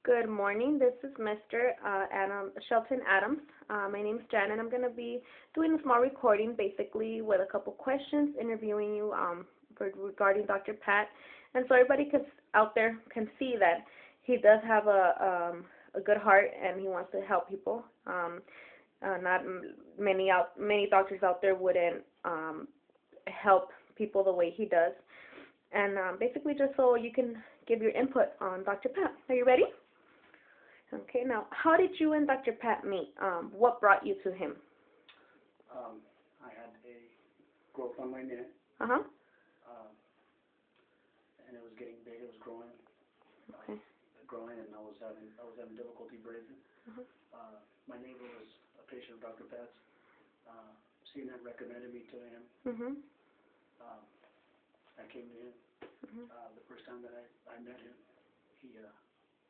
Good morning. This is Shelton Adams. My name is Jen, and I'm going to be doing a small recording, basically with a couple questions, interviewing you regarding Dr. Pat, and so everybody out there can see that he does have a good heart and he wants to help people. Not many doctors out there wouldn't help people the way he does, and basically just so you can give your input on Dr. Pat. Are you ready? Okay, now, how did you and Dr. Pat meet? What brought you to him? I had a growth on my neck. Uh-huh. And it was getting big. It was growing. Okay. And I was having difficulty breathing. Uh-huh. My neighbor was a patient of Dr. Pat's. Seeing that recommended me to him. Mm-hmm. I came to him. Mm-hmm. The first time that I met him, he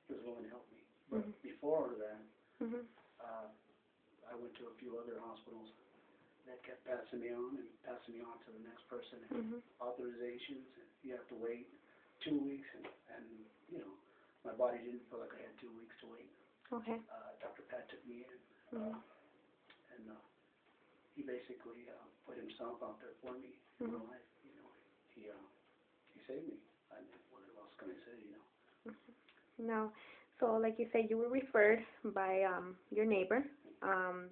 was willing to help me. But before that, I went to a few other hospitals that kept passing me on to the next person. And authorizations, and you have to wait 2 weeks, and you know, my body didn't feel like I had 2 weeks to wait. Okay. Dr. Pat took me in, and he basically put himself out there for me in my life. You know, he saved me. What else can I say? You know. No. So, like you said, you were referred by your neighbor.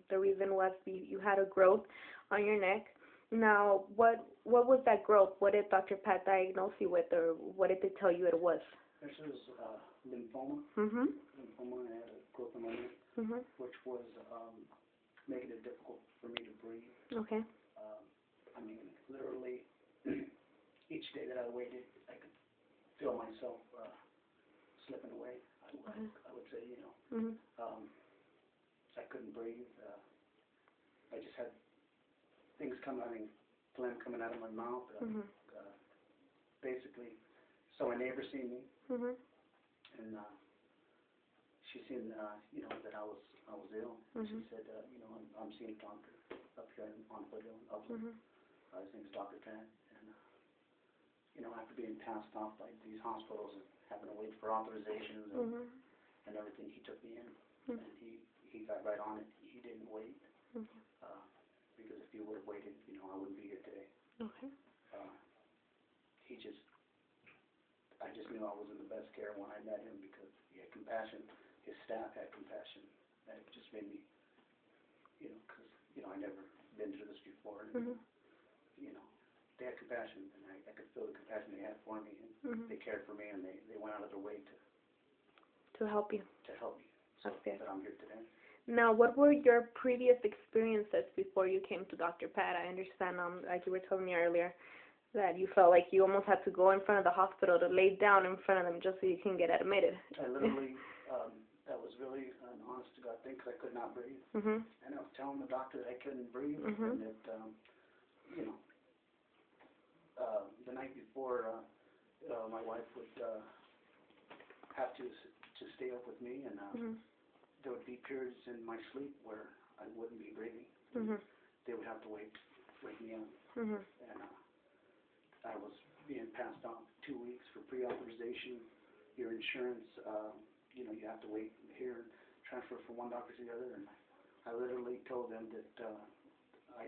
The reason was you had a growth on your neck. Now, what was that growth? What did Dr. Pat diagnose you with, or what did they tell you it was? This is lymphoma. Lymphoma. I had a growth on my neck, which was making it difficult for me to breathe. Okay. I mean, literally, each day that I waited, I could feel myself slipping away. I would say, you know, I couldn't breathe. I just had things phlegm coming out of my mouth. Basically, so my neighbor seen me, and she seen, you know, that I was ill. She said, you know, I'm seeing a doctor up here on Foothill, Upland. His name's Dr. Pat, and you know, after being passed off by these hospitals and having to wait for authorizations and everything, he took me in, and he got right on it. He didn't wait, because if he would have waited, you know, I wouldn't be here today. Okay. I just knew I was in the best care when I met him because he had compassion. His staff had compassion. And it just made me, you know, because, you know, I never been through this before. And, you know, they had compassion, and I could feel the compassion they had for me, and they cared for me, and they went out of their way to help you. So that I'm here today. Now, what were your previous experiences before you came to Dr. Pat? I understand, like you were telling me earlier, that you felt like you almost had to go in front of the hospital to lay down in front of them just so you can get admitted. I literally, that was really an honest-to-God thing because I could not breathe. And I was telling the doctor that I couldn't breathe, and that, you know, the night before, my wife would have to stay up with me, and there would be periods in my sleep where I wouldn't be breathing. They would have to wake me up. And I was being passed on 2 weeks for pre-authorization. Your insurance, you know, you have to wait here and transfer from one doctor to the other. And I literally told them that I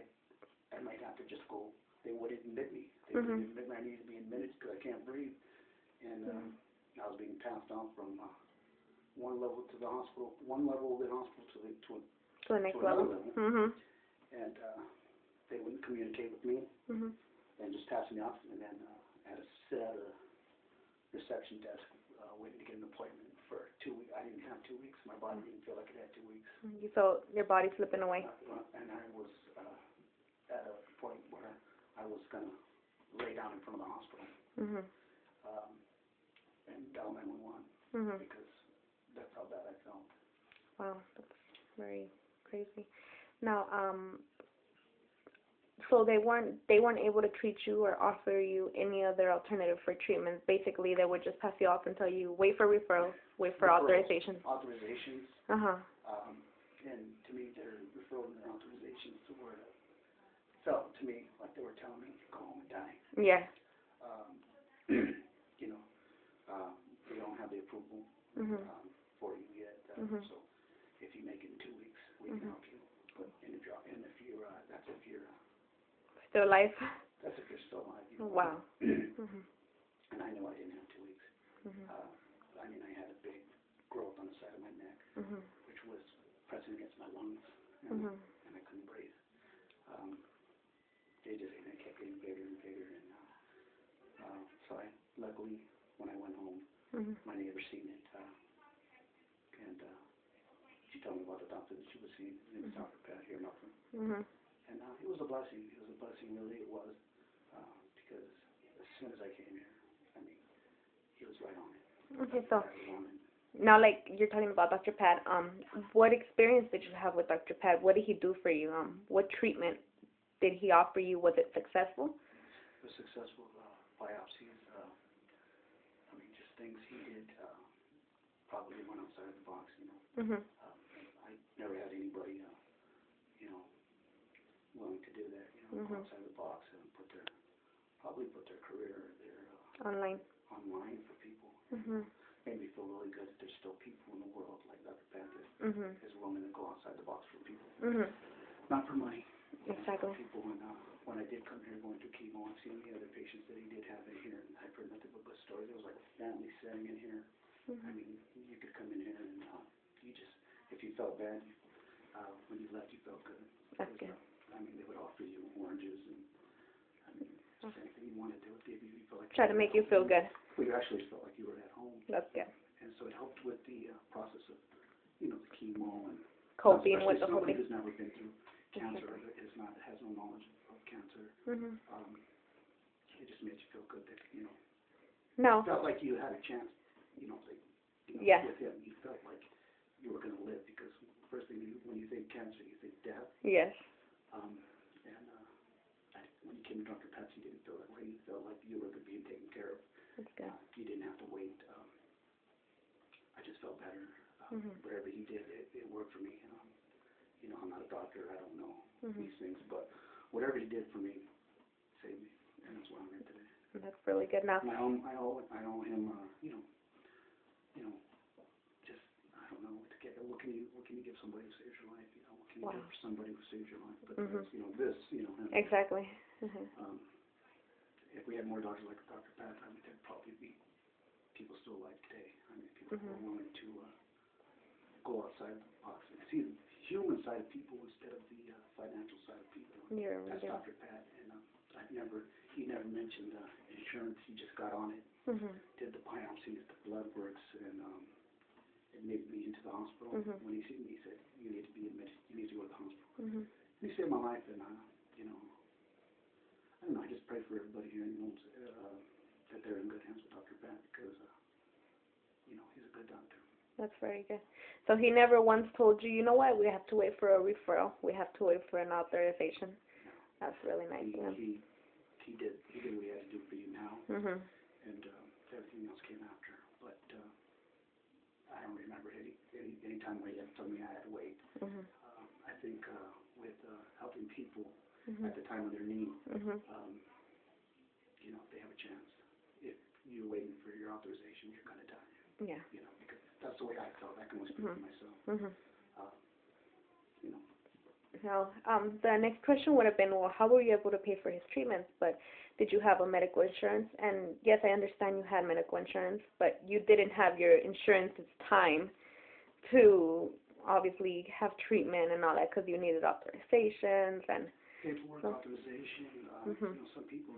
might have to just go. They wouldn't admit me. They wouldn't admit me. I needed to be admitted because I can't breathe. And I was being passed on from one level of the hospital to the next another level. And they wouldn't communicate with me. And just passed me off, and then I had to sit at a reception desk waiting to get an appointment for 2 weeks. I didn't have 2 weeks. My body didn't feel like it had 2 weeks. You felt your body slipping away. And I was at a point where I was going to lay down in front of the hospital and dial 911 because that's how bad I felt. Wow, that's very crazy. Now, so they weren't able to treat you or offer you any other alternative for treatment. Basically, they would just pass you off until you wait for referrals, wait for authorizations. Authorizations. And to me, their referrals and their authorizations felt to me like they were telling me to go home and die. Yeah. You know, they don't have the approval for So if you make it in 2 weeks, we can help you put in a job. And if you're, that's if you're Still alive? that's if you're still alive. Wow. And I know I didn't have 2 weeks. I mean, I had a big growth on the side of my neck, which was pressing against my lungs, and I couldn't breathe. They kept getting bigger and bigger, and so luckily, when I went home, my neighbor seen it, and she told me about the doctor that she was seeing. His name was Dr. Pat here in Upton. And it was a blessing. It was a blessing, really. It was, because as soon as I came here, I mean, he was right on it. Okay, so now, like you're talking about Dr. Pat, what experience did you have with Dr. Pat? What did he do for you? What treatment did he offer you? Was it successful? It was successful. Biopsies. I mean, just things he did. Probably went outside the box. I never had anybody, willing to do that. Go outside the box and put their career, Online for people. Made me feel really good that there's still people in the world like Dr. Pat is willing to go outside the box for people. Not for money. Exactly. People, when I did come here going through chemo, I've seen the other patients that he did have in here, and I've heard nothing but good stories. There was like a family setting in here. I mean, you could come in here and you just, if you felt bad, when you left, you felt good. That's good. I mean, they would offer you oranges and, I mean, anything you wanted, they would give you. You felt like Try to make you feel good. Well, you actually felt like you were at home. That's good. And so it helped with the process of, the chemo and coping with the whole thing. thing. Somebody who's never been through cancer or has no knowledge of cancer. It just made you feel good that, No. felt like you had a chance, Yeah. with him. You felt like you were going to live because first thing when you think cancer, you think death. Yes. When you came to Dr. Pat, you didn't feel that way. You felt like you were being taken care of. That's good. You didn't have to wait. I just felt better. Whatever he did, it worked for me. I'm not a doctor. I don't know these things, but whatever he did for me saved me, and that's why I'm here today. That's really good. Now, I owe him. Just I don't know what to get. What can you give somebody who saves your life? What can you do for somebody who saves your life? But this. Exactly. If we had more doctors like Dr. Pat, I mean, there'd probably be people still alive today. I mean, people who are willing to go outside the box and see the human side of people instead of the financial side of people. That's Dr. Pat, and he never mentioned insurance. He just got on it, did the biopsies, the blood works, and admitted me into the hospital. When he seen me, he said, "You need to be admitted. You need to go to the hospital." He saved my life, and I don't know. I just pray for everybody here, that they're in good hands with Dr. Pat because, he's a good doctor. That's very good. So he never once told you, you know what, we have to wait for a referral. We have to wait for an authorization. No. That's really nice. He did what he had to do for you now, and everything else came after. But I don't remember any time where he had told me I had to wait. I think with helping people at the time of their need, they have a chance. If you're waiting for your authorization, you're going to die. Yeah. Because that's the way I felt. I can only speak for myself. Now, the next question would have been, well, how were you able to pay for his treatments? But did you have a medical insurance? And yes, I understand you had medical insurance, but you didn't have your insurance's time to obviously have treatment and all that because you needed authorizations and paperwork, authorization. Some people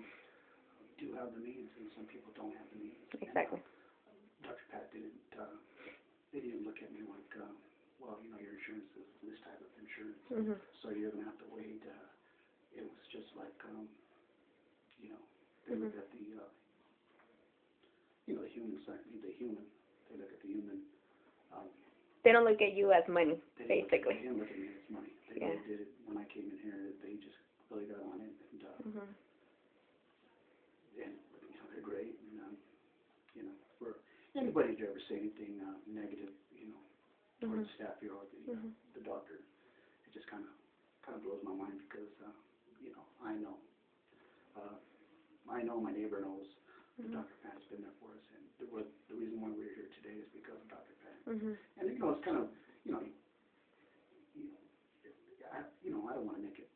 do have the means, and some people don't have the means. Exactly. And, Dr. Pat didn't. They didn't look at me like, well, your insurance is this type of insurance, so you're going to have to wait. It was just like, they look at the, the human side, the human. They look at the human. They don't look at you as money, basically. They didn't look at me as money. They really did it when I came in here. They just really got on it, and they're great. And for anybody to ever say anything negative, towards the staff here or the doctor, it just kind of blows my mind because I know my neighbor knows that Dr. Pat has been there for us, and the reason why we're here today is because of Dr. Pat. And And you know, it's kind of, you know, I don't want to make it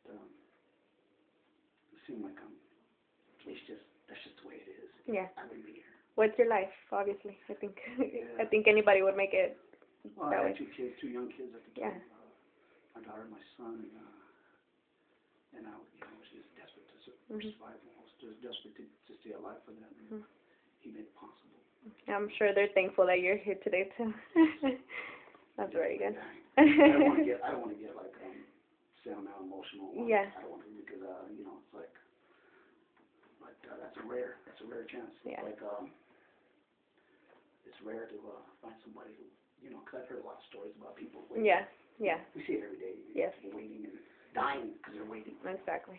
seem like that's just the way it is. Yeah. I wouldn't be here. What's your life? Obviously, I think Yeah. I think anybody would make it Well, that I way. had two young kids at the Yeah. time. My daughter and my son, and I, was just desperate to survive, almost just desperate to stay alive for them. Mm-hmm. He made it possible. I'm sure they're thankful that you're here today too. That's very good. I don't want to get like sound now emotional. Yeah. I don't want to because it's like, but that's a rare chance. Yeah. Like it's rare to find somebody who, because I've heard a lot of stories about people waiting. Yeah. Yeah. We see it every day. Yes. People waiting and dying because they're waiting. Exactly.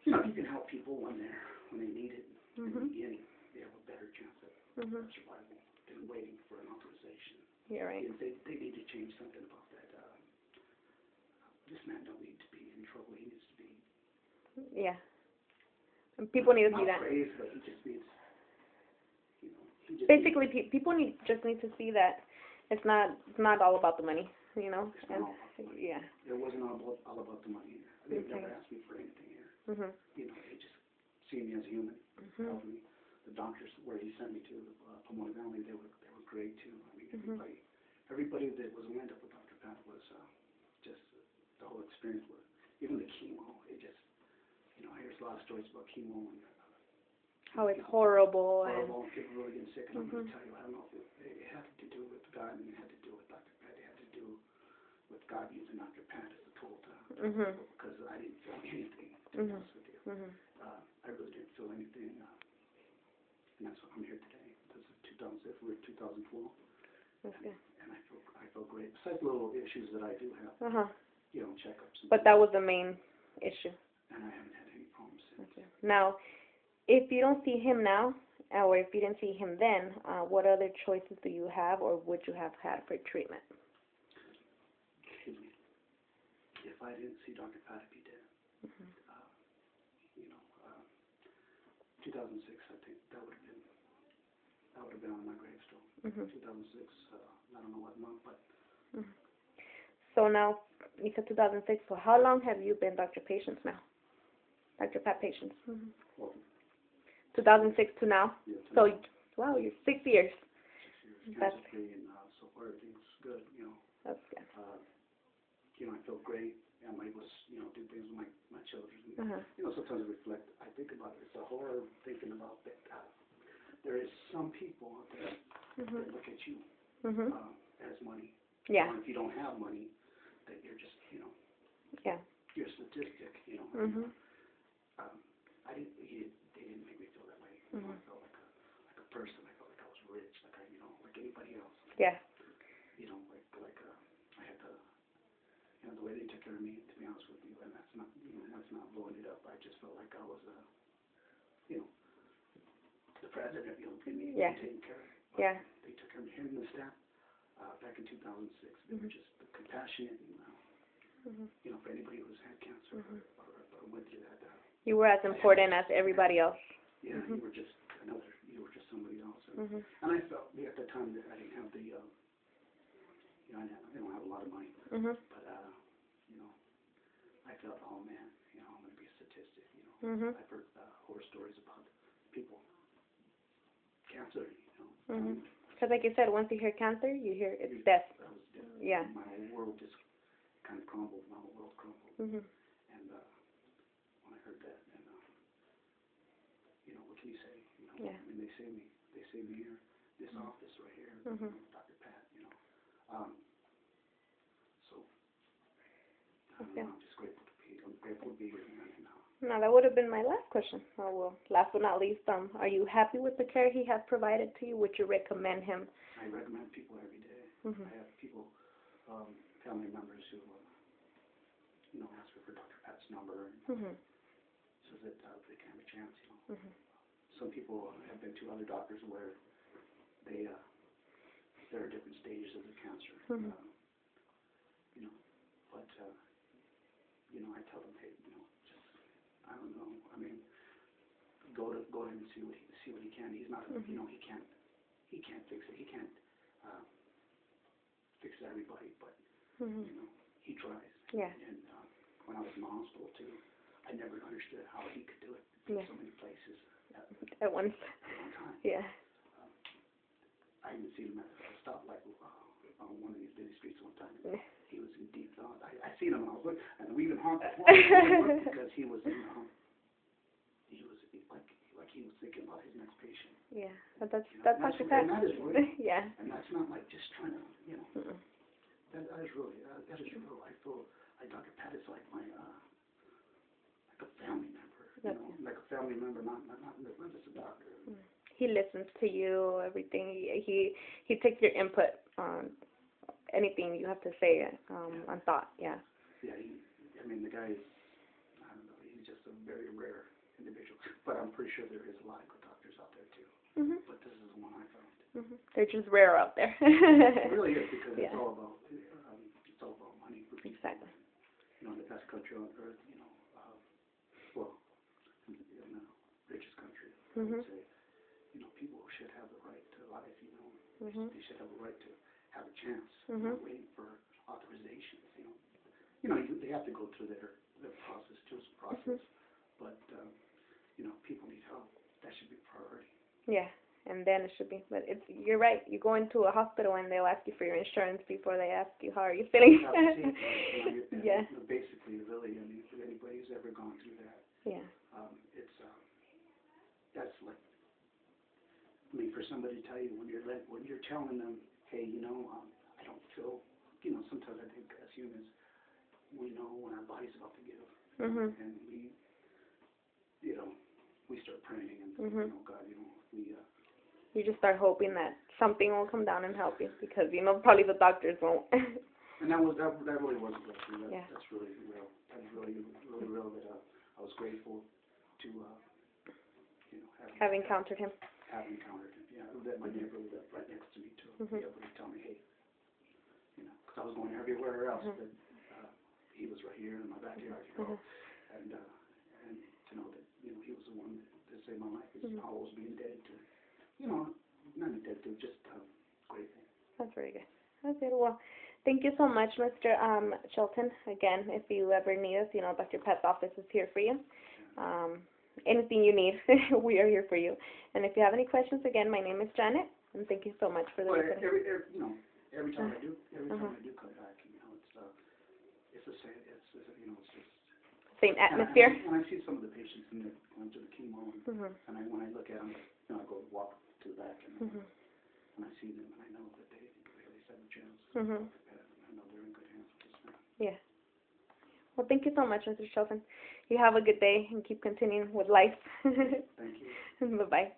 If you can help people when they need it in the beginning, they have a better chance of survival than waiting for an authorization. You're right. They need to change something about that. This man don't need to be in trouble. He needs to be. Yeah. And people need to see that. Not praised, but he just needs. Basically, people just need to see that it's not all about the money. It's not all about the money. Yeah. It wasn't all about the money here. They've never asked me for anything here. They just see me as human. Help me. The doctors where he sent me to, Pomona Valley, they were great too. I mean, everybody that was lined up with Dr. Pat was just the whole experience was. Even the chemo, it just, I hear a lot of stories about chemo and how it's horrible and people really getting sick. And I'm going to tell you, I don't know if it had to do with God and it had to do with Dr. Pat. It had to do with God using Dr. Pat as a tool to help people because I didn't feel anything. To be honest with you, I really didn't feel anything. And that's why I'm here today. This is 2006. We're 2012. That's good. And I feel great. Besides the little issues that I do have, checkups. But that was the main issue. And I haven't had any problems since. Okay. Now, if you don't see him now, or if you didn't see him then, what other choices do you have, or would you have had for treatment? Excuse me. If I didn't see Dr. Pat, I'd be dead. 2006, I think that would have been on my gravestone. 2006, I don't know what month, but. So now, you said 2006. So how long have you been Dr. Patients now? Dr. Pat Patients. Well, 2006 to now. Yeah, so wow, you're 6 years. 6 years. That's cancer-free, and so far everything's good. That's good. I feel great. I'm able to, do things with my children. Sometimes I reflect. I think about it. It's a horror thinking about that. There is some people out there that look at you as money. Yeah. Or if you don't have money, that you're just, Yeah. you're a statistic. They didn't make me feel that way. I felt like a person. I felt like I was rich, like like anybody else. Yeah. I had the way they took care of me. To be honest with you, and that's not blowing it up. I just felt like I was the president. Yeah. Taking care of me. Yeah. They took care of me. Him and the staff back in 2006. They were just compassionate and for anybody who's had cancer or went through that. You were as important as everybody else. Yeah, you were just somebody else. And I felt at the time that I didn't have the, I don't have a lot of money, but I felt, oh man, I'm going to be a statistic. I've heard horror stories about people, cancer. Because like you said, once you hear cancer, you hear it's death. That was death. Yeah. My whole world just kind of crumbled. My whole world crumbled. And when I heard that, and what can you say? Yeah. I mean, they saved me here, this office right here, Dr. Pat. So I don't know, I'm just grateful to be here. No, that would have been my last question. Oh, well, last but not least, are you happy with the care he has provided to you? Would you recommend him? I recommend people every day. I have people, family members who, ask me for Dr. Pat's number and so that they can have a chance. Some people have been to other doctors where there are different stages of the cancer. But I tell them, hey, just I don't know. I mean, go to him and see what he can. He's not, he can't fix it. He can't fix everybody, but, Mhm. you know, he tries. Yeah. And when I was in the hospital, too, I never understood how he could do it Yeah. so many places At once. at one time. Yeah. I even seen him at a stoplight on one of these busy streets one time. He was in deep thought. I seen him and I was looking, and we even honked the horn because he was in, he was like he was thinking about his next patient. Yeah. But that's You know, that's Dr. Pat. and that is real. Yeah. And that's not like just trying to, you know, Mm-mm. that is really, that is real. I feel like Dr. Pat is like my, like a family member, you Yep. know, like a family member, not just a doctor. He listens to you, everything. He takes your input on anything you have to say, on thought. Yeah. Yeah, I mean, the guy is, I don't know, he's just a very rare individual. But I'm pretty sure there is a lot of good doctors out there too. Mhm. But this is the one I found. Mhm. They're just rare out there. It really is because Yeah. it's all about money for people. Exactly. You know, the best country on earth. You know, well, in the richest country, I Mhm. would say. You know, people should have the right to life. You know, Mhm. they should have the right to have a chance. Mhm. Not waiting for authorizations. You know, they have to go through their process, choose process. But you know, people need help. That should be a priority. Yeah. And then it should be, but you're right. You go into a hospital and they'll ask you for your insurance before they ask you how are you feeling. Yeah. You know, basically, really, I mean, for anybody who's ever gone through that, Yeah. it's that's like, I mean, for somebody to tell you when you're telling them, hey, you know, I don't feel, you know, sometimes I think as humans, we know when our body's about to give, Mhm. and we, you know, we start praying and Mhm. you know, God, you know, we. You just start hoping that something will come down and help you because you know probably the doctors won't. And that really was a blessing. Yeah. That's really real. That's really real. That I was grateful to you know Have encountered him. have encountered him. Yeah, that my neighbor lived right next to me too. Mhm. Be able to tell me, hey, you know, because I was going everywhere else, but he was right here in my backyard, you know, and to know that you know he was the one that saved my life is always being dead to, you know, not dead to, just grateful. That's very good. That's good. Well, thank you so much, Mr. Sheldon. Again, if you ever need us, you know, Dr. Pat's office is here for you. Anything you need, we are here for you. And if you have any questions, again, my name is Janet, and thank you so much for the visit. Every time I do come back, you know, it's the same. It's you know, it's just same atmosphere. And I see some of the patients in there going through the chemo, and when I look at them, you know, I go walk to the back and I see them, and I know that they have a chance. I know they're in good hands with this man. Yeah. Well, thank you so much, Mr. Sheldon. You have a good day and keep continuing with life. Thank you. Bye-bye.